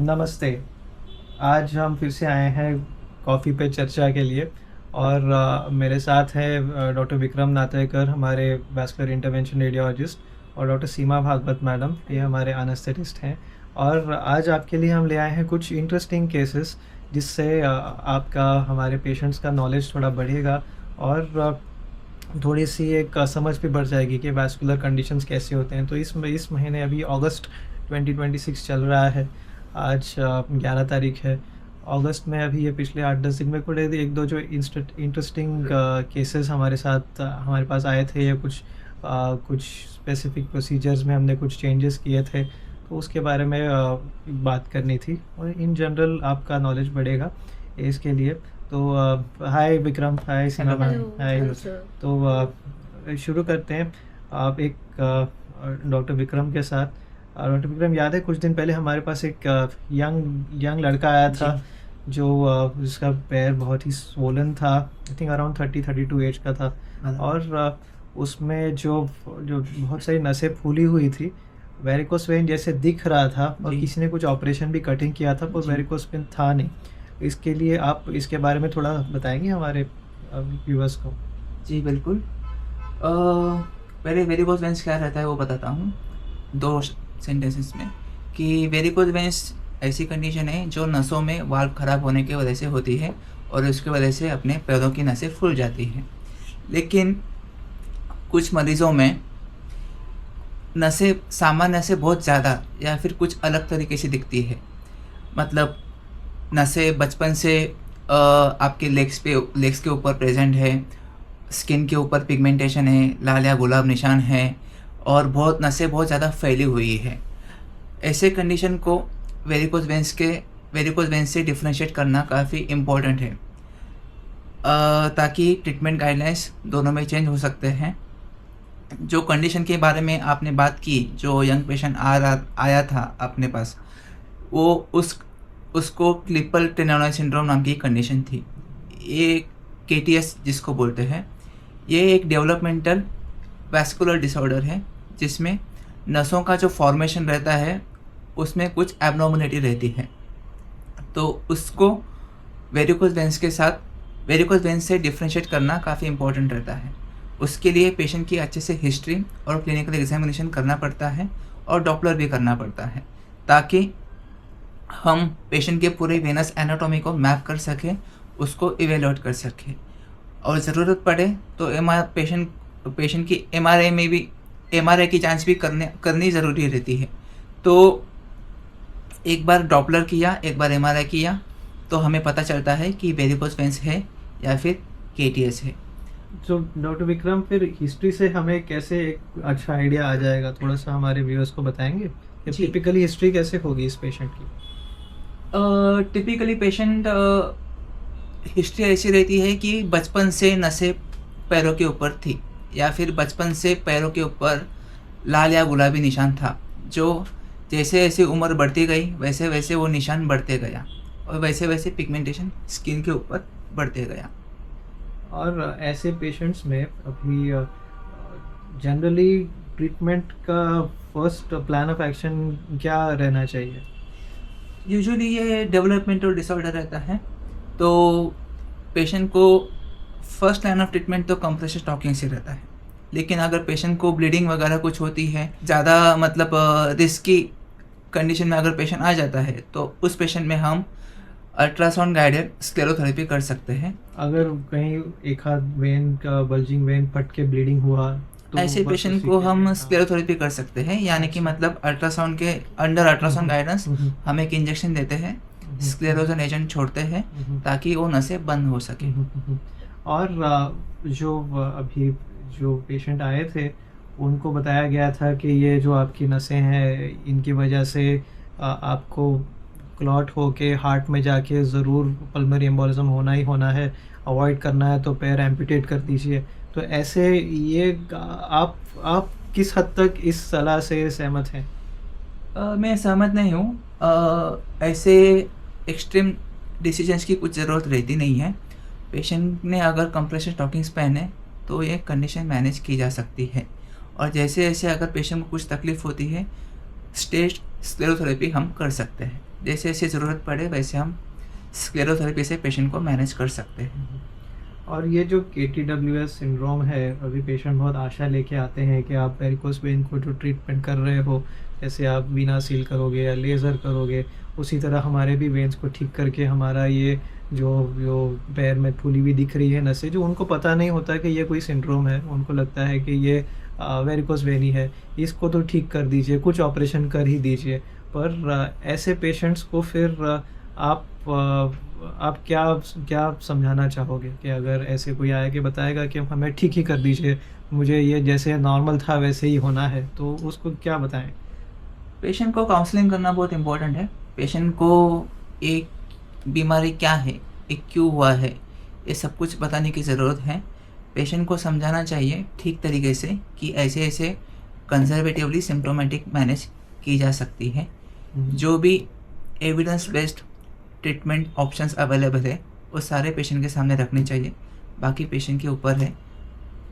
नमस्ते। आज हम फिर से आए हैं कॉफ़ी पे चर्चा के लिए और मेरे साथ हैं डॉक्टर विक्रम नातेकर, हमारे वैस्कुलर इंटरवेंशन रेडियोलॉजिस्ट, और डॉक्टर सीमा भागवत मैडम, ये हमारे एनेस्थेटिस्ट हैं। और आज आपके लिए हम ले आए हैं कुछ इंटरेस्टिंग केसेस, जिससे आपका, हमारे पेशेंट्स का नॉलेज थोड़ा बढ़ेगा और थोड़ी-सी एक समझ भी बढ़ जाएगी कि वैस्कुलर कंडीशंस कैसे होते हैं। तो इस महीने अभी अगस्त 2026 चल रहा है। आज 11 तारीख है। अगस्त में अभी ये पिछले 8-10 दिन में कोई 1-2 जो इंटरेस्टिंग केसेस हमारे साथ हमारे पास आए थे, या कुछ स्पेसिफिक प्रोसीजर्स में हमने कुछ चेंजेस किए थे, तो उसके बारे में बात करनी थी। और इन जनरल आपका नॉलेज बढ़ेगा इसके लिए। तो hi Vikram, hi Seema ma'am, hello. Hi. Hello sir. तो शुरू करते हैं। आप एक डॉक्टर विक्रम के साथ। डॉक्टर विक्रम, याद है कुछ दिन पहले हमारे पास एक यंग यंग लड़का आया था, जो जिसका पैर बहुत ही स्वोलन था। आई थिंक अराउंड 30-32 एज का था। और उसमें जो जो बहुत सारी नसें फूली हुई थी, वेरिकोस वेन जैसे दिख रहा था, और जी। किसी ने कुछ ऑपरेशन भी कटिंग किया था, पर जी। वेरिकोस वेन था नहीं। इसके लिए आप इसके बारे में थोड़ा बताएंगे हमारे व्यूअर्स को? जी, बिल्कुल। पहले वेरिकोज़ वेन्स क्या रहता है वो बताता हूँ, 2 सेंटेंसेस में। कि वेरिकोज़ वेन्स ऐसी कंडीशन है जो नसों में वाल्व ख़राब होने की वजह से होती है, और उसकी वजह से अपने पैरों की नसें फूल जाती हैं। लेकिन कुछ मरीज़ों में नसें सामान्य से बहुत ज़्यादा या फिर कुछ अलग तरीके से दिखती है। मतलब नसें बचपन से आपके लेग्स के ऊपर प्रेजेंट है, स्किन के ऊपर पिगमेंटेशन है, लाल या गुलाब निशान है, और नसें बहुत ज़्यादा फैली हुई है। ऐसे कंडीशन को वेरिकोज़ वेन्स से डिफरेंशिएट करना काफ़ी इम्पोर्टेंट है, ताकि ट्रीटमेंट गाइडलाइंस दोनों में चेंज हो सकते हैं। जो कंडीशन के बारे में आपने बात की, जो यंग पेशेंट आया था अपने पास, वो उसको क्लिपल टेनोनॉइड सिंड्रोम नाम की कंडीशन थी। ये केटीएस जिसको बोलते हैं, ये एक डेवलपमेंटल वैस्कुलर डिसऑर्डर है, जिसमें नसों का जो फॉर्मेशन रहता है उसमें कुछ एब्नॉर्मलिटी रहती है। तो उसको वेरिकोज़ वेन्स से डिफरेंशिएट करना काफ़ी इंपॉर्टेंट रहता है। उसके लिए पेशेंट की अच्छे से हिस्ट्री और क्लिनिकल एग्जामिनेशन करना पड़ता है, और डॉपलर भी करना पड़ता है, ताकि हम पेशेंट के पूरे वेनस एनाटॉमी को मैप कर सकें, उसको इवेल्युएट कर सकें, और ज़रूरत पड़े तो पेशेंट की एमआरआई की जांच भी करनी ज़रूरी रहती है। तो एक बार डॉपलर किया, एक बार एमआरआई किया, तो हमें पता चलता है कि वेरिकोज़ वेन्स है या फिर केटीएस है। तो डॉक्टर विक्रम, फिर हिस्ट्री से हमें कैसे एक अच्छा आइडिया आ जाएगा? थोड़ा सा हमारे व्यूअर्स को बताएंगे कि जी। टिपिकली हिस्ट्री कैसे होगी इस पेशेंट की? टिपिकली पेशेंट हिस्ट्री ऐसी रहती है कि बचपन से नसें पैरों के ऊपर थी, या फिर बचपन से पैरों के ऊपर लाल या गुलाबी निशान था, जो जैसे जैसे उम्र बढ़ती गई वैसे वैसे वो निशान बढ़ते गया, और वैसे वैसे पिगमेंटेशन स्किन के ऊपर बढ़ते गया। और ऐसे पेशेंट्स में अभी जनरली ट्रीटमेंट का फर्स्ट प्लान ऑफ एक्शन क्या रहना चाहिए? यूजुअली ये डेवलपमेंटल डिसऑर्डर रहता है, तो पेशेंट को फर्स्ट लाइन ऑफ ट्रीटमेंट तो कंप्रेशर स्टॉकिंग से रहता है। लेकिन अगर पेशेंट को ब्लीडिंग वगैरह कुछ होती है, ज़्यादा मतलब रिस्की कंडीशन में अगर पेशेंट आ जाता है, तो उस पेशेंट में हम अल्ट्रासाउंड गाइडेड स्क्लेरोथेरेपी कर सकते हैं। अगर कहीं एक हाथ वेन का बल्जिंग वेन फट के ब्लीडिंग हुआ, तो ऐसे बस पेशेंट उसी को के हम लिए, हाँ। स्क्लेरोथेरेपी कर सकते हैं, यानी कि अच्छा। मतलब अल्ट्रासाउंड गाइडेंस हम एक इंजेक्शन देते हैं, स्क्लेरोजन एजेंट छोड़ते हैं, ताकि वो नसें बंद हो सके। और अभी जो पेशेंट आए थे, उनको बताया गया था कि ये जो आपकी नसें हैं, इनकी वजह से आपको क्लॉट होके हार्ट में जाके ज़रूर पल्मोनरी एम्बोलिज्म होना ही होना है। अवॉइड करना है तो पैर एम्पुटेट कर दीजिए। तो ऐसे ये आप किस हद तक इस सलाह से सहमत हैं? मैं सहमत नहीं हूँ। ऐसे एक्सट्रीम डिसीजंस की कुछ ज़रूरत रहती नहीं है। पेशेंट ने अगर कंप्रेशर स्टॉकिंग्स पहने तो ये कंडीशन मैनेज की जा सकती है, और जैसे जैसे अगर पेशेंट को कुछ तकलीफ़ होती है स्टेज स्क्लेरोथेरेपी हम कर सकते हैं। जैसे जैसे ज़रूरत पड़े वैसे हम स्क्लेरोथेरेपी से पेशेंट को मैनेज कर सकते हैं। और ये जो KTWS सिंड्रोम है, अभी पेशेंट बहुत आशा लेके आते हैं कि आप वेरिकोस वेन को जो ट्रीटमेंट कर रहे हो, जैसे आप वीना सील करोगे या लेज़र करोगे, उसी तरह हमारे भी वेन्स को ठीक करके हमारा ये जो जो पैर में फूली हुई दिख रही है नसें, जो उनको पता नहीं होता कि ये कोई सिंड्रोम है, उनको लगता है कि ये वेरिकोस वेन ही है, इसको तो ठीक कर दीजिए, कुछ ऑपरेशन कर ही दीजिए। पर ऐसे पेशेंट्स को फिर आप क्या क्या समझाना चाहोगे कि अगर ऐसे कोई आया कि बताएगा कि हमें ठीक ही कर दीजिए, मुझे ये जैसे नॉर्मल था वैसे ही होना है, तो उसको क्या बताएं? पेशेंट को काउंसलिंग करना बहुत इम्पोर्टेंट है। पेशेंट को एक बीमारी क्या है, एक क्यों हुआ है, ये सब कुछ बताने की ज़रूरत है। पेशेंट को समझाना चाहिए ठीक तरीके से कि ऐसे ऐसे कंजर्वेटिवली सिम्टोमेटिक मैनेज की जा सकती है। जो भी evidence based treatment options available है वो सारे पेशेंट के सामने रखने चाहिए। बाकी पेशेंट के ऊपर है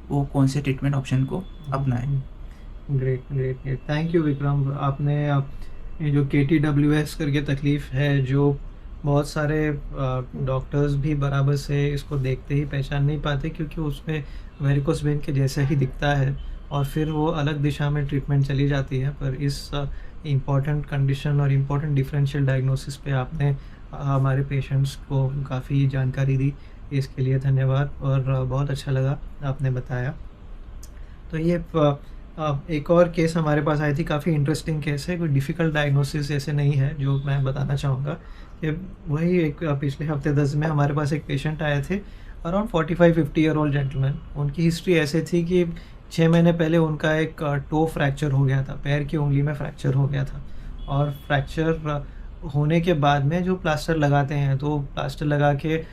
वो कौन से ट्रीटमेंट ऑप्शन को अपनाए। Great great great, thank you Vikram. आपने ये जो KTWS करके तकलीफ़ है, जो बहुत सारे डॉक्टर्स भी बराबर से इसको देखते ही पहचान नहीं पाते, क्योंकि उसमें वेरिकोस वेन के जैसा ही दिखता है और फिर वो अलग दिशा में ट्रीटमेंट चली जाती है। पर इस इम्पॉर्टेंट कंडीशन और इम्पॉर्टेंट डिफरेंशियल डायग्नोसिस पे आपने हमारे पेशेंट्स को काफ़ी जानकारी दी, इसके लिए धन्यवाद। और बहुत अच्छा लगा आपने बताया। तो ये एक और केस हमारे पास आई थी, काफ़ी इंटरेस्टिंग केस है, कोई डिफ़िकल्ट डायग्नोसिस ऐसे नहीं है, जो मैं बताना चाहूँगा कि वही एक पिछले हफ्ते 10 में हमारे पास एक पेशेंट आए थे, अराउंड 45-50 ईयर ओल्ड जेंटलमैन। उनकी हिस्ट्री ऐसे थी कि 6 महीने पहले उनका एक टो फ्रैक्चर हो गया था, पैर की उंगली में फ्रैक्चर हो गया था। और फ्रैक्चर होने के बाद में जो प्लास्टर लगाते हैं, तो प्लास्टर लगा के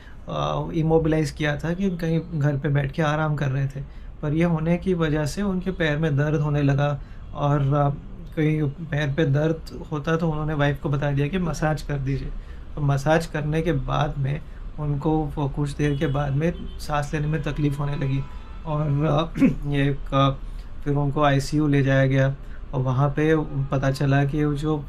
इमोबिलाइज़ किया था कि कहीं घर पे बैठ के आराम कर रहे थे। पर ये होने की वजह से उनके पैर में दर्द होने लगा, और कहीं पैर पे दर्द होता तो उन्होंने वाइफ को बता दिया कि मसाज कर दीजिए। तो मसाज करने के बाद में उनको कुछ देर के बाद में सांस लेने में तकलीफ़ होने लगी, और फिर उनको ICU ले जाया गया। और वहाँ पे पता चला कि वो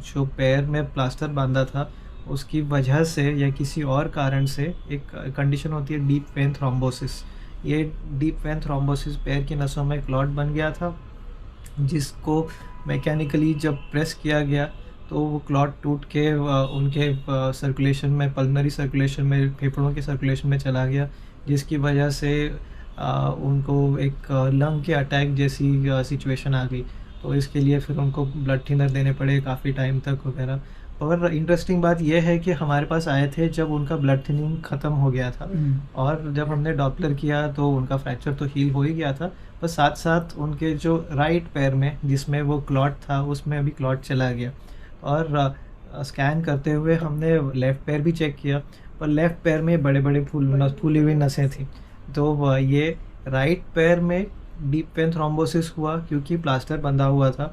जो पैर में प्लास्टर बांधा था, उसकी वजह से या किसी और कारण से एक कंडीशन होती है डीप वेन थ्रोम्बोसिस। ये डीप वेन थ्रोम्बोसिस पैर की नसों में क्लॉट बन गया था, जिसको मैकेनिकली जब प्रेस किया गया तो वो क्लॉट टूट के उनके सर्कुलेशन में, पल्मनरी सर्कुलेशन में, फेफड़ों के सर्कुलेशन में चला गया, जिसकी वजह से उनको एक लंग के अटैक जैसी सिचुएशन आ गई। तो इसके लिए फिर उनको ब्लड थिनर देने पड़े काफ़ी टाइम तक वगैरह। और इंटरेस्टिंग बात यह है कि हमारे पास आए थे जब उनका ब्लड थिनिंग ख़त्म हो गया था, और जब हमने डॉपलर किया तो उनका फ्रैक्चर तो हील हो ही गया था, पर साथ साथ उनके जो राइट पैर में जिसमें वो क्लॉट था, उसमें अभी क्लॉट चला गया। और स्कैन करते हुए हमने लेफ़्ट पैर भी चेक किया, पर लेफ़्ट पैर में बड़े बड़े फूली हुई नसें थी। तो ये राइट पैर में डीप वेन थ्रोम्बोसिस हुआ क्योंकि प्लास्टर बंधा हुआ था,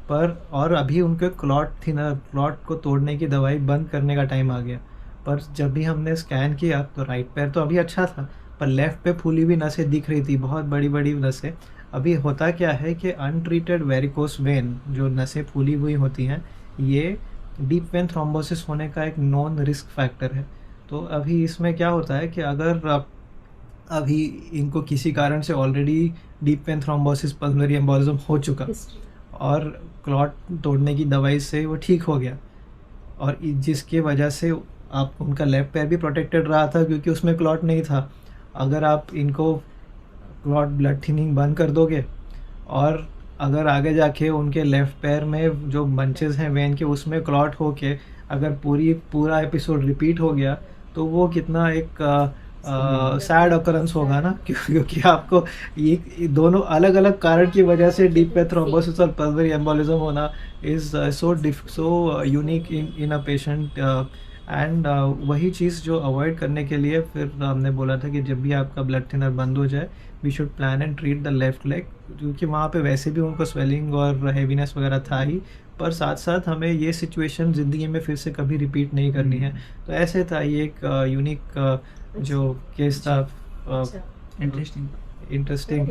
पर और अभी उनके क्लॉट को तोड़ने की दवाई बंद करने का टाइम आ गया। पर जब भी हमने स्कैन किया तो राइट पैर तो अभी अच्छा था, पर लेफ़्ट पे फूली हुई नसें दिख रही थी, बहुत बड़ी बड़ी नसें। अभी होता क्या है कि अनट्रीटेड वेरिकोस वेन, जो नसें फूली हुई होती हैं, ये डीप वेन थ्रोम्बोसिस होने का एक नॉन रिस्क फैक्टर है। तो अभी इसमें क्या होता है कि अगर अभी इनको किसी कारण से already deep vein thrombosis, pulmonary embolism हो चुका, और क्लॉट तोड़ने की दवाई से वो ठीक हो गया, और जिसकी वजह से आप उनका लेफ्ट पैर भी प्रोटेक्टेड रहा था क्योंकि उसमें क्लॉट नहीं था। अगर आप इनको क्लॉट ब्लड थिनिंग बंद कर दोगे, और अगर आगे जाके उनके लेफ़्ट पैर में जो बंचेस हैं वेन के, उसमें क्लॉट होके अगर पूरा एपिसोड रिपीट हो गया, तो वो कितना एक सैड ऑकरेंस होगा ना, क्योंकि आपको ये दोनों अलग अलग कारण की वजह से डीप वेन थ्रोम्बोसिस और पल्मोनरी एम्बोलिज्म होना is so unique in a patient. And वही चीज़ जो अवॉइड करने के लिए फिर हमने बोला था कि जब भी आपका ब्लड थिनर बंद हो जाए, we should plan and treat the left leg, क्योंकि वहाँ पे वैसे भी उनको स्वेलिंग और हैवीनेस वगैरह था ही, पर साथ साथ हमें ये सिचुएशन ज़िंदगी में फिर से कभी रिपीट नहीं करनी है। तो ऐसे था ये एक यूनिक जो केस था, इंटरेस्टिंग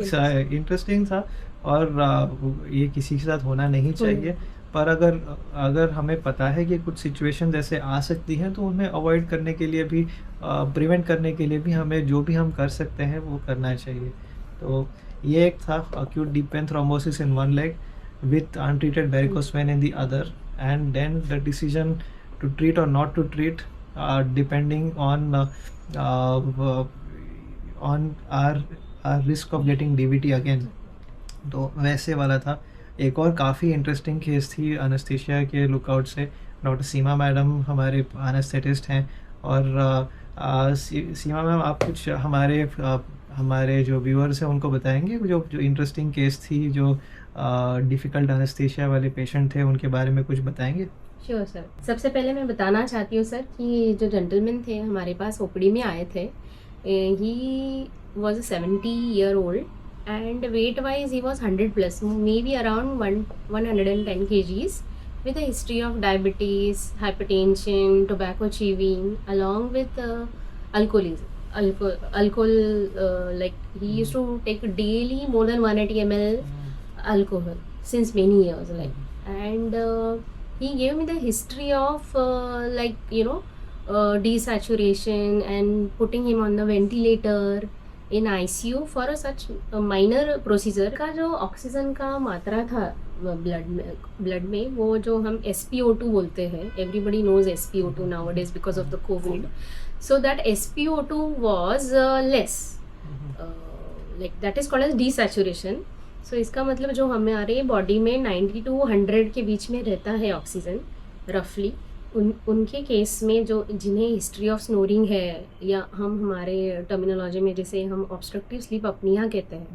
था, और ये किसी के साथ होना नहीं चाहिए। पर अगर अगर हमें पता है कि कुछ सिचुएशन ऐसे आ सकती हैं, तो उन्हें अवॉइड करने के लिए भी, प्रिवेंट करने के लिए भी हमें जो भी हम कर सकते हैं वो करना चाहिए। तो ये एक था acute deep vein thrombosis in one leg with untreated varicose vein in the other, and then the decision to treat or not to treat, depending uh, on our risk of getting DVT again। तो वैसे वाला था। एक और काफ़ी interesting case थी anaesthesia के lookout से। डॉक्टर सीमा मैडम हमारे एनेस्थेटिस्ट हैं, और सीमा मैम, आप कुछ हमारे जो व्यूअर्स हैं उनको बताएंगे, जो जो इंटरेस्टिंग केस थी, जो डिफ़िकल्ट एनेस्थीसिया वाले पेशेंट थे, उनके बारे में कुछ बताएंगे? Sure sir. सबसे पहले मैं बताना चाहती हूँ सर कि जो जेंटलमैन थे हमारे पास ओपीडी में आए थे, he was 70-year-old and weight wise he was 100 plus, maybe around 110 kgs, with a history of diabetes, hypertension, tobacco chewing, along with alcohol, like he used to take daily more than 180 ml alcohol since many years, like, and he gave me the history of desaturation and putting him on the ventilator in ICU for a such minor procedure। का जो oxygen का मात्रा था blood में वो जो हम SpO2 बोलते हैं, everybody knows SpO2 nowadays because of the COVID, so that SpO2 was less, like that is called as desaturation। so इसका मतलब जो हमारे बॉडी में 90 to 100 के बीच में रहता है ऑक्सीजन रफली, उनके केस में जो जिन्हें हिस्ट्री ऑफ स्नोरिंग है, या हम हमारे टर्मिनोलॉजी में जिसे हम ऑब्स्ट्रक्टिव स्लीप अपनिया कहते हैं,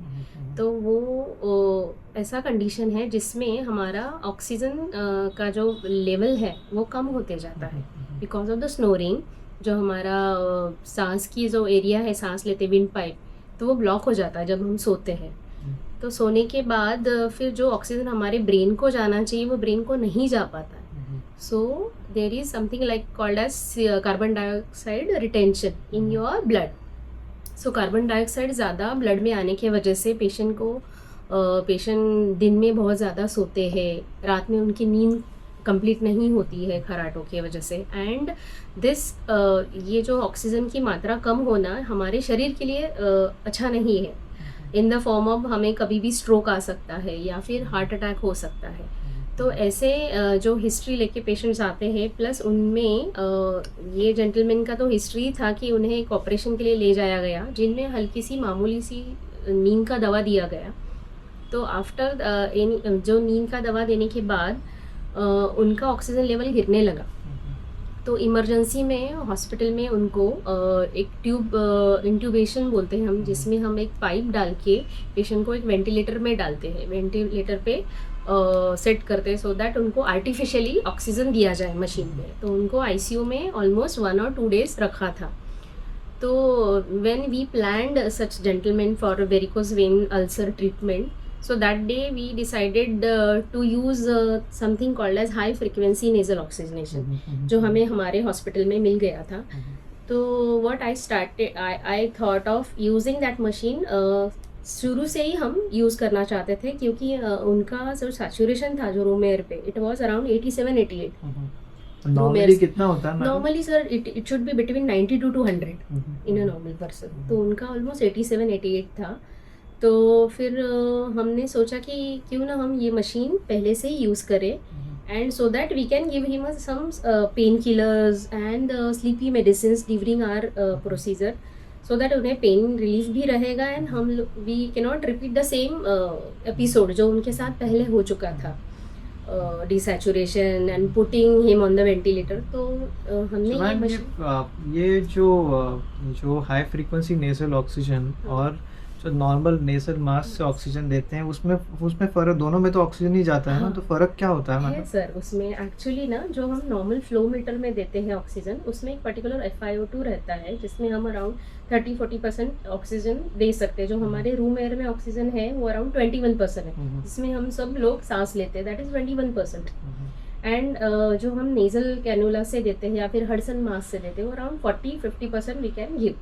तो वो ऐसा कंडीशन है जिसमें हमारा ऑक्सीजन का जो लेवल है वो कम होते जाता है बिकॉज ऑफ द स्नोरिंग। जो हमारा सांस की जो एरिया है, सांस लेते विंड पाइप, तो वो ब्लॉक हो जाता है जब हम सोते हैं। तो सोने के बाद फिर जो ऑक्सीजन हमारे ब्रेन को जाना चाहिए वो ब्रेन को नहीं जा पाता है। So there is something like called as carbon dioxide retention in your blood। so carbon dioxide ज़्यादा ब्लड में आने की वजह से पेशेंट दिन में बहुत ज़्यादा सोते हैं, रात में उनकी नींद कंप्लीट नहीं होती है खराटों की वजह से। एंड दिस ये जो ऑक्सीजन की मात्रा कम होना हमारे शरीर के लिए अच्छा नहीं है। इन द फॉर्म ऑफ हमें कभी भी स्ट्रोक आ सकता है या फिर हार्ट अटैक हो सकता है। तो ऐसे जो हिस्ट्री लेके पेशेंट्स आते हैं, प्लस उनमें ये जेंटलमैन का तो हिस्ट्री था कि उन्हें एक ऑपरेशन के लिए ले जाया गया जिनमें हल्की सी मामूली सी नींद का दवा दिया गया। तो आफ्टर जो नींद का दवा देने के बाद उनका ऑक्सीजन लेवल गिरने लगा। तो इमरजेंसी में हॉस्पिटल में उनको एक इंट्यूबेशन बोलते हैं हम, जिसमें हम एक पाइप डाल के पेशेंट को एक वेंटिलेटर में डालते हैं, वेंटिलेटर पे सेट करते हैं, सो दैट उनको आर्टिफिशियली ऑक्सीजन दिया जाए मशीन में। तो उनको आईसीयू में ऑलमोस्ट 1 or 2 days रखा था। तो when we planned such gentleman for varicose vein ulcer treatment, so that day we decided to use something called as high frequency nasal oxygenation, जो हमें हमारे हॉस्पिटल में मिल गया था। तो what I thought of using that machine, शुरू से ही हम यूज़ करना चाहते थे, क्योंकि उनका जो सैचुरेशन था जो रूम एयर पे, इट वाज अराउंड 87-88। नॉर्मली कितना होता है? Normally sir it should be between 92 to 100 in a normal person. तो उनका ऑलमोस्ट 87-88 था। तो फिर हमने सोचा कि क्यों ना हम ये मशीन पहले से ही यूज़ करें, and so that we can give him some pain killers and sleepy medicine during our procedure, so that उन्हें पेन रिलीफ भी रहेगा, एंड हम we can not repeat the same episode जो उनके साथ पहले हो चुका था, desaturation and putting him on the ventilator. तो हमने ये जो हाई फ्रीक्वेंसी नेजल ऑक्सीजन और जो नॉर्मल नेजल मास्क से ऑक्सीजन देते हैं, उसमें फ़र्क, दोनों में तो ऑक्सीजन ही जाता है ना, तो फ़र्क क्या होता है? सर उसमें एक्चुअली ना, जो हम नॉर्मल फ्लो मीटर में देते हैं ऑक्सीजन, उसमें एक पर्टिकुलर FiO2 रहता है जिसमें हम अराउंड 30-40% ऑक्सीजन दे सकते हैं। जो हमारे रूम एयर में ऑक्सीजन है वो अराउंड 21% है, जिसमें हम सब लोग सांस लेते हैं, दैट इज़ 21%। एंड जो हम नेजल कैनुला से देते हैं या फिर हडसन मास्क से देते हैं, वो around 40-50% we can give.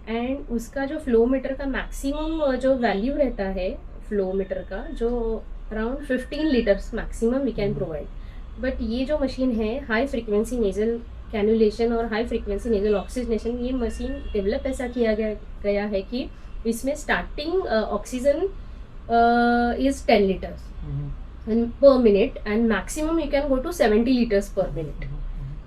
And उसका जो फ्लो मीटर का मैक्सिमम जो वैल्यू रहता है फ्लो मीटर का, जो around 15 litres maximum we can provide. But ये जो मशीन है हाई फ्रिक्वेंसी नेजल कैनुलेशन और हाई फ्रिक्वेंसी नेजल ऑक्सीजनेशन, ये मशीन डेवलप ऐसा किया गया है कि इसमें starting oxygen is 10 litres per minute and maximum you can go to 70 liters per minute.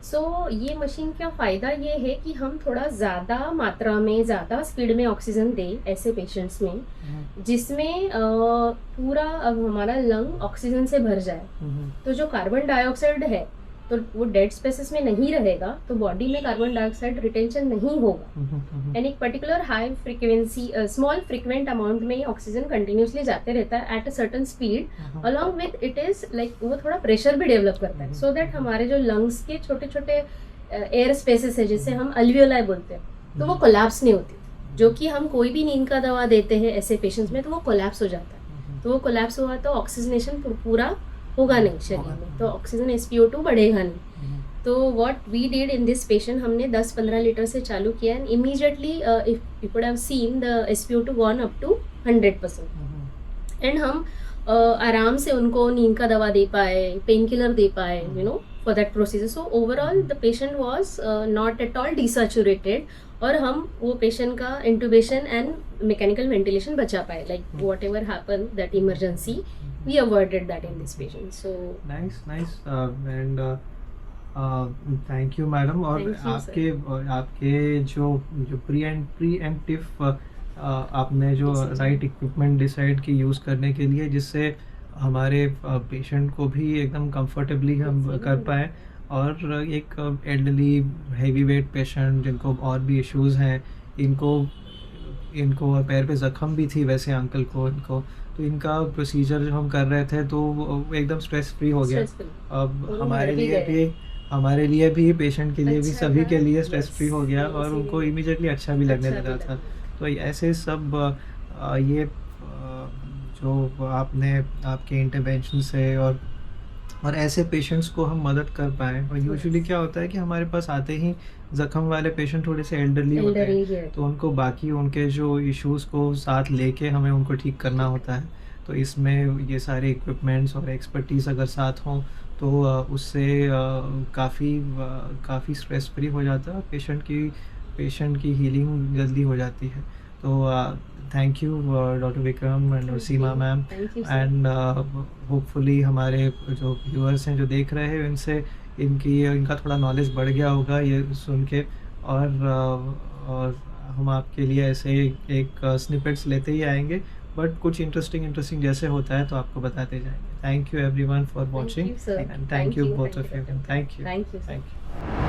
सो ये मशीन का फ़ायदा ये है कि हम थोड़ा ज़्यादा मात्रा में ज़्यादा स्पीड में ऑक्सीजन दें ऐसे पेशेंट्स में जिसमें पूरा अब हमारा लंग ऑक्सीजन से भर जाए. तो जो कार्बन डाइऑक्साइड है तो वो डेड स्पेसेस में नहीं रहेगा, तो बॉडी में कार्बन डाइऑक्साइड रिटेंशन नहीं होगा एंड एक particular high frequency small frequent amount में ऑक्सीजन कंटिन्यूसली जाते रहता है at a certain speed. Along with it is like वो थोड़ा प्रेशर भी डेवलप करता है सो दैट हमारे जो लंग्स के छोटे छोटे एयर स्पेसेस है जिसे हम अल्वियोलाई बोलते हैं तो वो कोलैप्स नहीं होती, जो कि हम कोई भी नींद का दवा देते हैं ऐसे पेशेंट्स में तो वो कोलैप्स हो जाता है. तो वो कोलैप्स हुआ तो ऑक्सीजनेशन पूरा होगा नहीं शरीर में, तो ऑक्सीजन SpO2 बढ़ेगा नहीं. तो what we did in this patient, हमने 10-15 लीटर से चालू किया and immediately if you could have seen the SpO2 gone up to 100%. And हम आराम से उनको नींद का दवा दे पाए, पेन किलर दे पाए, you know, for that procedure. So overall the patient was not at all desaturated और हम वो पेशेंट का इंटुबेशन एंड मैकेनिकल वेंटिलेशन बचा पाए. Like what ever happen that emergency we avoided that in this patient. So nice and thank you madam. और आपके जो pre-emptive आपने जो राइट इक्विपमेंट डिसाइड की यूज़ करने के लिए जिससे हमारे पेशेंट को भी एकदम कंफर्टेबली हम कर पाएँ, और एक एल्डरली हैवी वेट पेशेंट जिनको और भी इश्यूज़ हैं, इनको पैर पे ज़ख्म भी थी वैसे अंकल को, इनको तो इनका प्रोसीजर जो हम कर रहे थे तो वो एकदम स्ट्रेस फ्री हो गया. अब हमारे लिए भी पेशेंट के लिए भी सभी के लिए स्ट्रेस फ्री हो गया और उनको इमीडिएटली अच्छा भी लगने लगा था. तो ऐसे सब ये जो आपने आपके इंटरवेंशन से और ऐसे पेशेंट्स को हम मदद कर पाएँ. और यूजुअली क्या होता है कि हमारे पास आते ही ज़ख्म वाले पेशेंट थोड़े से एल्डरली होते हैं, तो उनको बाकी उनके जो इश्यूज़ को साथ लेके हमें उनको ठीक करना होता है. तो इसमें ये सारे इक्विपमेंट्स और एक्सपर्टीज़ अगर साथ हों तो उससे काफ़ी स्ट्रेस फ्री हो जाता है, पेशेंट की हीलिंग जल्दी हो जाती है. तो thank you doctor Vikram and Seema ma'am, and hopefully हमारे जो व्यूअर्स हैं जो देख रहे हैं इनका थोड़ा नॉलेज बढ़ गया होगा ये सुन के, और हम आपके लिए ऐसे एक स्निपेट्स लेते ही आएंगे, बट कुछ इंटरेस्टिंग जैसे होता है तो आपको बताते जाएंगे. Thank you everyone for watching and thank you both of you. Thank you.